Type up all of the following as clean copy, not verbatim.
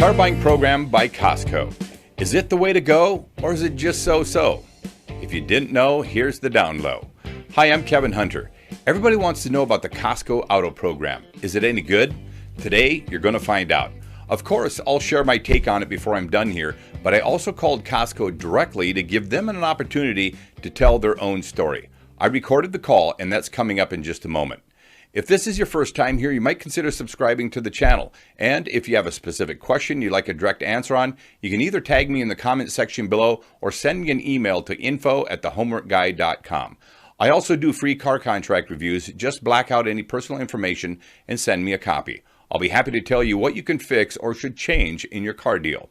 car buying program by COSTCO. Is it the way to go, or is it just so-so? If you didn't know, here's the down low. Hi, I'm Kevin Hunter. Everybody wants to know about the COSTCO Auto Program. Is it any good? Today, you're going to find out. Of course, I'll share my take on it before I'm done here, but I also called COSTCO directly to give them an opportunity to tell their own story. I recorded the call, and that's coming up in just a moment. If this is your first time here, you might consider subscribing to the channel. And if you have a specific question you'd like a direct answer on, you can either tag me in the comment section below or send me an email to info@thehomeworkguy.com. I also do free car contract reviews. Just black out any personal information and send me a copy. I'll be happy to tell you what you can fix or should change in your car deal.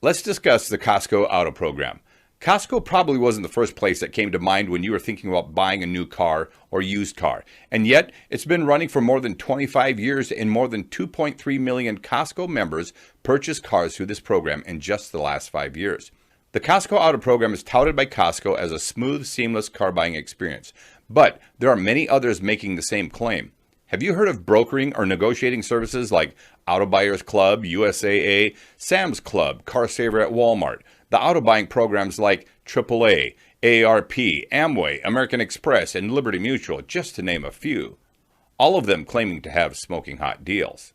Let's discuss the COSTCO Auto Program. COSTCO probably wasn't the first place that came to mind when you were thinking about buying a new car or used car. And yet, it's been running for more than 25 years, and more than 2.3 million COSTCO members purchased cars through this program in just the last 5 years. The COSTCO Auto Program is touted by COSTCO as a smooth, seamless car buying experience. But there are many others making the same claim. Have you heard of brokering or negotiating services like Auto Buyers Club, USAA, Sam's Club, Car Saver at Walmart? The auto buying programs like AAA, AARP, Amway, American Express, and Liberty Mutual, just to name a few. All of them claiming to have smoking hot deals.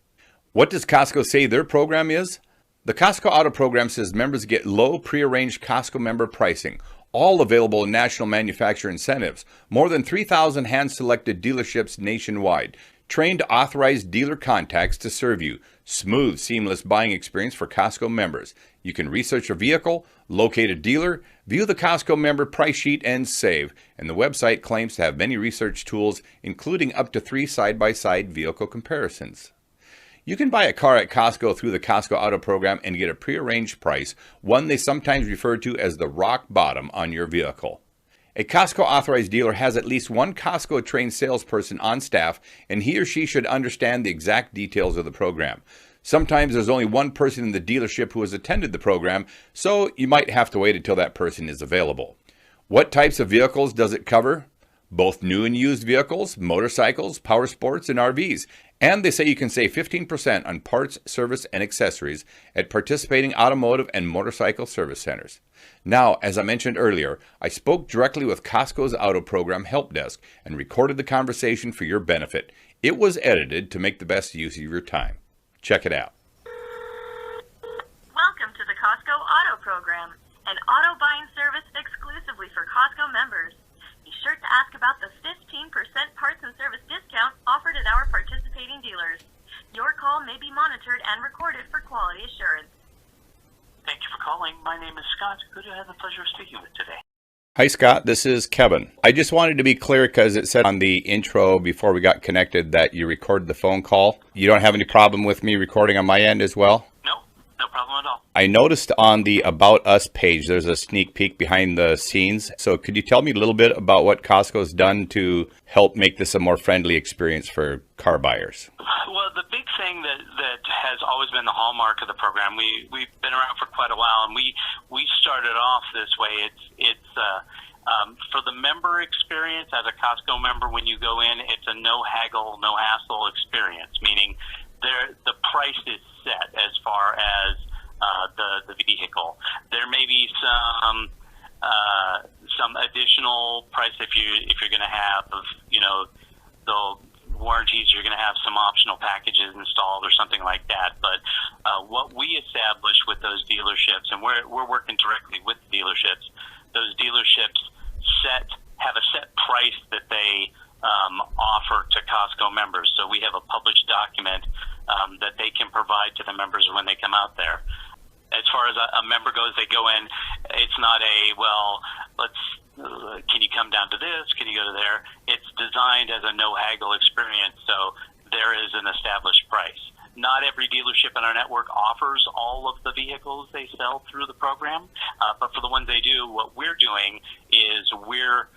What does COSTCO say their program is? The COSTCO Auto Program says members get low prearranged COSTCO member pricing, all available in national manufacturer incentives, more than 3,000 hand-selected dealerships nationwide, trained authorized dealer contacts to serve you, smooth, seamless buying experience for COSTCO members. You can research a vehicle, locate a dealer, view the COSTCO member price sheet, and save. And the website claims to have many research tools, including up to 3 side-by-side vehicle comparisons. You can buy a car at COSTCO through the COSTCO Auto Program and get a prearranged price, one they sometimes refer to as the rock bottom on your vehicle. A COSTCO authorized dealer has at least one COSTCO trained salesperson on staff, and he or she should understand the exact details of the program. Sometimes there's only one person in the dealership who has attended the program, so you might have to wait until that person is available. What types of vehicles does it cover? Both new and used vehicles, motorcycles, power sports, and RVs. And they say you can save 15% on parts, service, and accessories at participating automotive and motorcycle service centers. Now, as I mentioned earlier, I spoke directly with COSTCO's Auto Program Help Desk and recorded the conversation for your benefit. It was edited to make the best use of your time. Check it out. Welcome to the COSTCO Auto Program, an auto buying service exclusively for COSTCO members. Be sure to ask about the 15% parts and service discount offered at our participating dealers. Your call may be monitored and recorded for quality assurance. Thank you for calling. My name is Scott. Who do I have the pleasure of speaking with today? Hi, Scott. This is Kevin. I just wanted to be clear because it said on the intro before we got connected that you recorded the phone call. You don't have any problem with me recording on my end as well? No problem at all. I noticed on the About Us page, there's a sneak peek behind the scenes. So could you tell me a little bit about what COSTCO's done to help make this a more friendly experience for car buyers? Well, the big thing that has always been the hallmark of the program, we've been around for quite a while, and we started off this way. It's for the member experience, as a COSTCO member, when you go in, it's a no haggle, no hassle experience, meaning the price is set as far as the vehicle. There may be some additional price if you're going to have, the warranties, you're going to have some optional packages installed or something like that. But what we establish with those dealerships, and we're working directly with dealerships, those dealerships have a set price that they offer to COSTCO members. So we have a published document that they can provide to the members when they come out there. As far as a member goes, they go in, it's not can you come down to this, can you go to there? It's designed as a no haggle experience, so there is an established price. Not every dealership in our network offers all of the vehicles they sell through the program, but for the ones they do, what we're doing is we're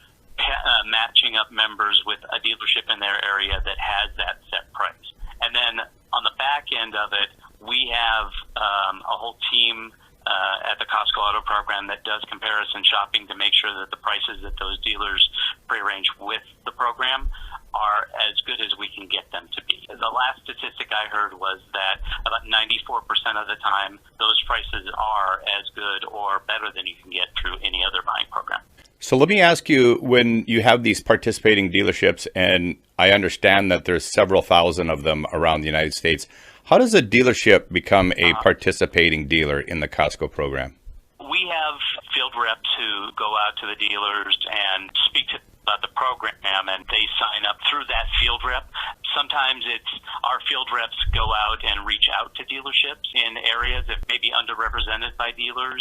matching up members with a dealership in their area that has that set price. And then on the back end of it, we have a whole team at the COSTCO Auto Program that does comparison shopping to make sure that the prices that those dealers prearrange with the program are as good as we can get them to be. The last statistic I heard was that about 94% of the time, those prices are as good or better than you can get through any other buying program. So let me ask you, when you have these participating dealerships, and I understand that there's several thousand of them around the United States, how does a dealership become a participating dealer in the COSTCO program? We have field reps who go out to the dealers and speak about the program, and they sign up through that field rep. Sometimes it's our field reps go out and reach out to dealerships in areas that may be underrepresented by dealers.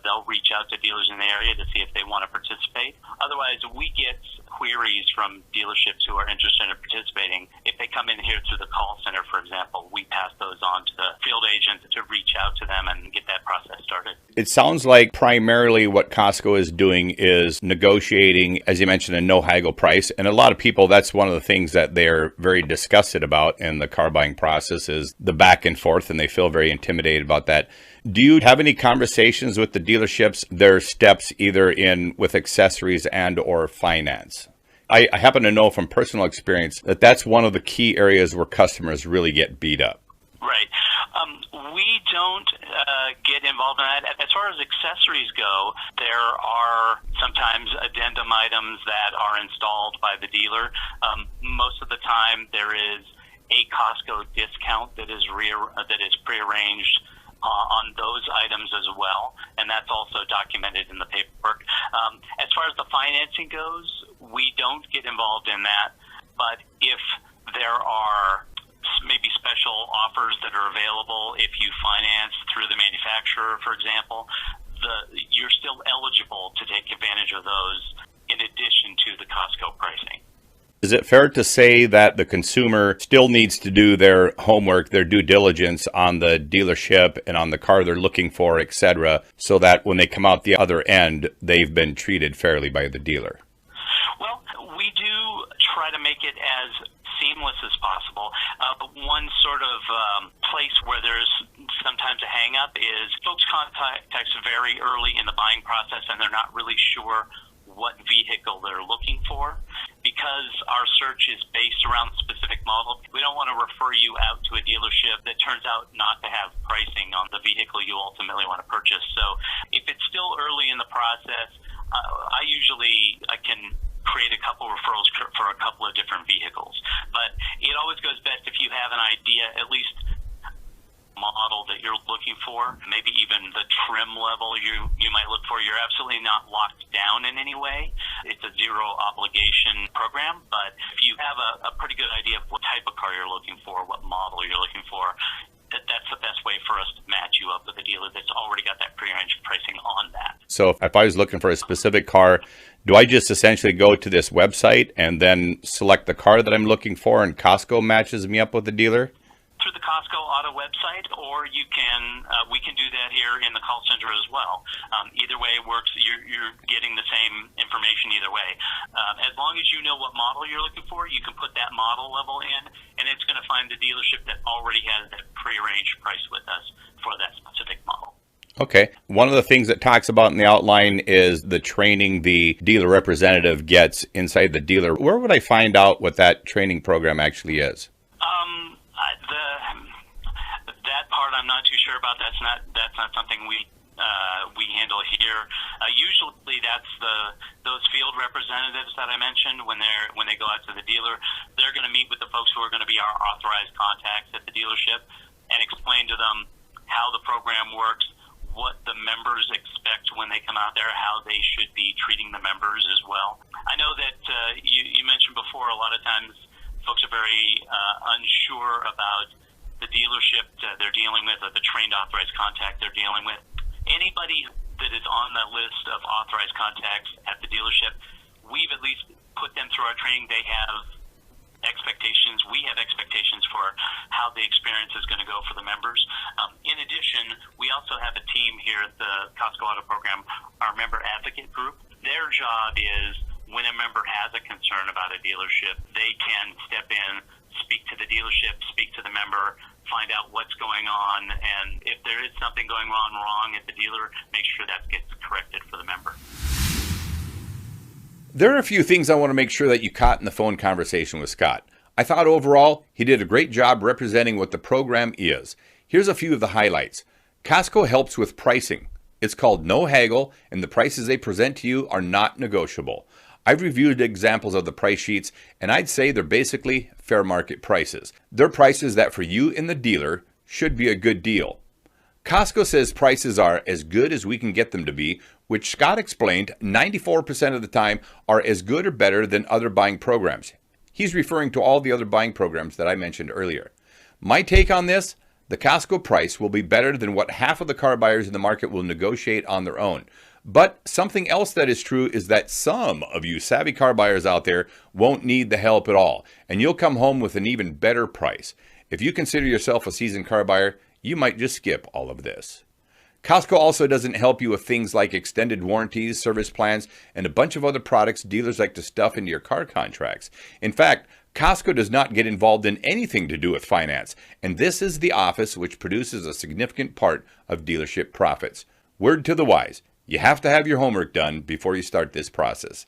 They'll reach out to dealers in the area to see if they want to participate. Otherwise, we get queries from dealerships who are interested in participating. If they come in here through the call center, for example, we pass those on to the field agent to reach out to them and get that process started. It sounds like primarily what COSTCO is doing is negotiating, as you mentioned, a no-haggle price. And a lot of people, that's one of the things that they're very disgusted about in the car buying process is the back and forth, and they feel very intimidated about that. Do you have any conversations with the dealerships, their steps either in with accessories and or finance? I happen to know from personal experience that that's one of the key areas where customers really get beat up. Right. We don't get involved in that. As far as accessories go, there are sometimes addendum items that are installed by the dealer. Most of the time, there is a Costco discount that is prearranged on those items as well, and that's also documented in the paperwork. As far as the financing goes, we don't get involved in that, but if there are maybe special offers that are available if you finance through the manufacturer, for example, you're still eligible to take advantage of those in addition to the Costco pricing. Is it fair to say that the consumer still needs to do their homework, their due diligence on the dealership and on the car they're looking for, etc., so that when they come out the other end, they've been treated fairly by the dealer? Well, we do try to make it as seamless as possible. But one sort of place where there's sometimes a hang-up is folks contact us very early in the buying process, and they're not really sure what vehicle they're looking for. Because our search is based around the specific model, we don't want to refer you out to a dealership that turns out not to have pricing on the vehicle you ultimately want to purchase. So if it's still early in the process, I can create a couple referrals for a couple of different vehicles. But it always goes best if you have an idea, at least model that you're looking for, maybe even the trim level you might look for. You're absolutely not locked down in any way. It's a zero obligation program, but if you have a pretty good idea of what type of car you're looking for, what model you're looking for, that's the best way for us to match you up with a dealer that's already got that prearranged pricing on that. So if I was looking for a specific car, do I just essentially go to this website and then select the car that I'm looking for and Costco matches me up with the dealer? Through the Costco Auto website, or we can do that here in the call center as well. Either way works. You're getting the same information either way. As long as you know what model you're looking for, you can put that model level in, and it's going to find the dealership that already has that prearranged price with us for that specific model. Okay. One of the things that talks about in the outline is the training the dealer representative gets inside the dealer. Where would I find out what that training program actually is? That part I'm not too sure about. That's not something we handle here. Usually that's those field representatives that I mentioned when they go out to the dealer. They're going to meet with the folks who are going to be our authorized contacts at the dealership and explain to them how the program works, what the members expect when they come out there, how they should be treating the members as well. I know that you mentioned before, a lot of times folks are very unsure about the dealership they're dealing with or the trained authorized contact they're dealing with. Anybody that is on that list of authorized contacts at the dealership, we've at least put them through our training. They have expectations. We have expectations for how the experience is going to go for the members. In addition, we also have a team here at the Costco Auto Program, our member advocate group. Their job is when a member has a concern about a dealership, they can step in, speak to the dealership, speak to the member, find out what's going on, and if there is something going on wrong at the dealer, make sure that gets corrected for the member. There are a few things I want to make sure that you caught in the phone conversation with Scott. I thought overall he did a great job representing what the program is. Here's a few of the highlights. COSTCO helps with pricing. It's called no haggle, and the prices they present to you are not negotiable. I've reviewed examples of the price sheets, and I'd say they're basically fair market prices. They're prices that for you and the dealer should be a good deal. COSTCO says prices are as good as we can get them to be, which Scott explained 94% of the time are as good or better than other buying programs. He's referring to all the other buying programs that I mentioned earlier. My take on this, the COSTCO price will be better than what half of the car buyers in the market will negotiate on their own. But something else that is true is that some of you savvy car buyers out there won't need the help at all, and you'll come home with an even better price. If you consider yourself a seasoned car buyer, you might just skip all of this. COSTCO also doesn't help you with things like extended warranties, service plans, and a bunch of other products dealers like to stuff into your car contracts. In fact, COSTCO does not get involved in anything to do with finance, and this is the office which produces a significant part of dealership profits. Word to the wise, you have to have your homework done before you start this process.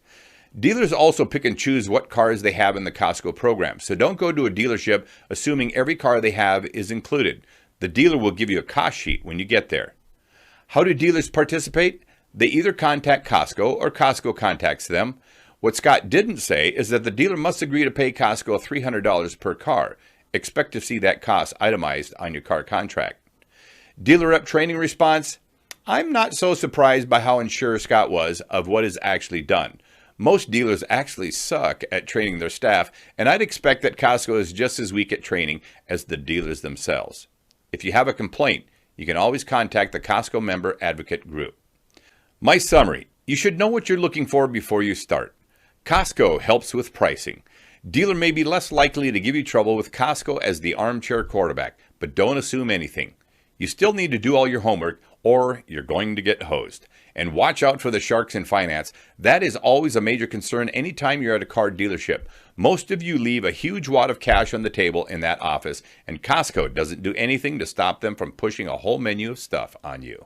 Dealers also pick and choose what cars they have in the COSTCO program, so don't go to a dealership assuming every car they have is included. The dealer will give you a cost sheet when you get there. How do dealers participate? They either contact COSTCO or COSTCO contacts them. What Scott didn't say is that the dealer must agree to pay COSTCO $300 per car. Expect to see that cost itemized on your car contract. Dealer rep training response? I'm not so surprised by how unsure Scott was of what is actually done. Most dealers actually suck at training their staff, and I'd expect that COSTCO is just as weak at training as the dealers themselves. If you have a complaint, you can always contact the COSTCO Member Advocate Group. My summary, you should know what you're looking for before you start. COSTCO helps with pricing. Dealer may be less likely to give you trouble with COSTCO as the armchair quarterback, but don't assume anything. You still need to do all your homework or you're going to get hosed. And watch out for the sharks in finance. That is always a major concern anytime you're at a car dealership. Most of you leave a huge wad of cash on the table in that office, and COSTCO doesn't do anything to stop them from pushing a whole menu of stuff on you.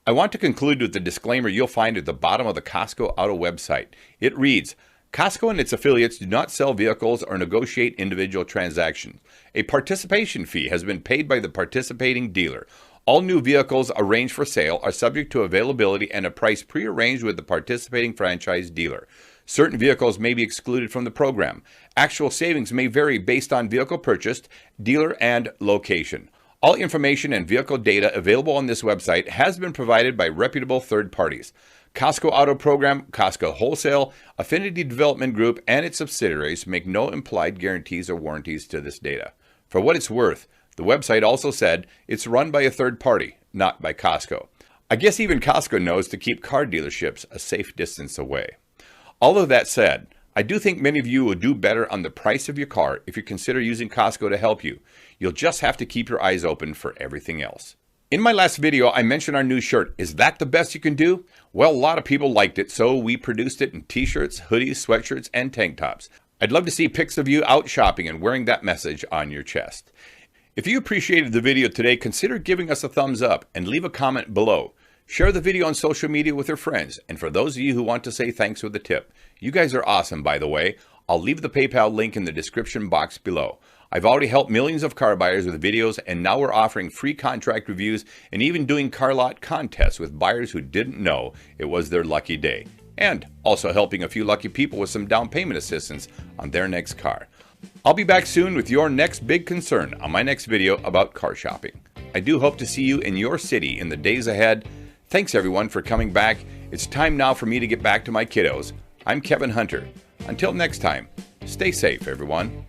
I want to conclude with the disclaimer you'll find at the bottom of the COSTCO Auto website. It reads, COSTCO and its affiliates do not sell vehicles or negotiate individual transactions. A participation fee has been paid by the participating dealer. All new vehicles arranged for sale are subject to availability and a price prearranged with the participating franchise dealer. Certain vehicles may be excluded from the program. Actual savings may vary based on vehicle purchased, dealer, and location. All information and vehicle data available on this website has been provided by reputable third parties. COSTCO Auto Program, COSTCO Wholesale, Affinity Development Group, and its subsidiaries make no implied guarantees or warranties to this data. For what it's worth, the website also said it's run by a third party, not by COSTCO. I guess even COSTCO knows to keep car dealerships a safe distance away. All of that said, I do think many of you will do better on the price of your car if you consider using COSTCO to help you. You'll just have to keep your eyes open for everything else. In my last video, I mentioned our new shirt. Is that the best you can do? Well, a lot of people liked it, so we produced it in t-shirts, hoodies, sweatshirts, and tank tops. I'd love to see pics of you out shopping and wearing that message on your chest. If you appreciated the video today, consider giving us a thumbs up and leave a comment below. Share the video on social media with your friends. And for those of you who want to say thanks with a tip, you guys are awesome, by the way. I'll leave the PayPal link in the description box below. I've already helped millions of car buyers with videos, and now we're offering free contract reviews and even doing car lot contests with buyers who didn't know it was their lucky day. And also helping a few lucky people with some down payment assistance on their next car. I'll be back soon with your next big concern on my next video about car shopping. I do hope to see you in your city in the days ahead. Thanks everyone for coming back. It's time now for me to get back to my kiddos. I'm Kevin Hunter. Until next time, stay safe everyone.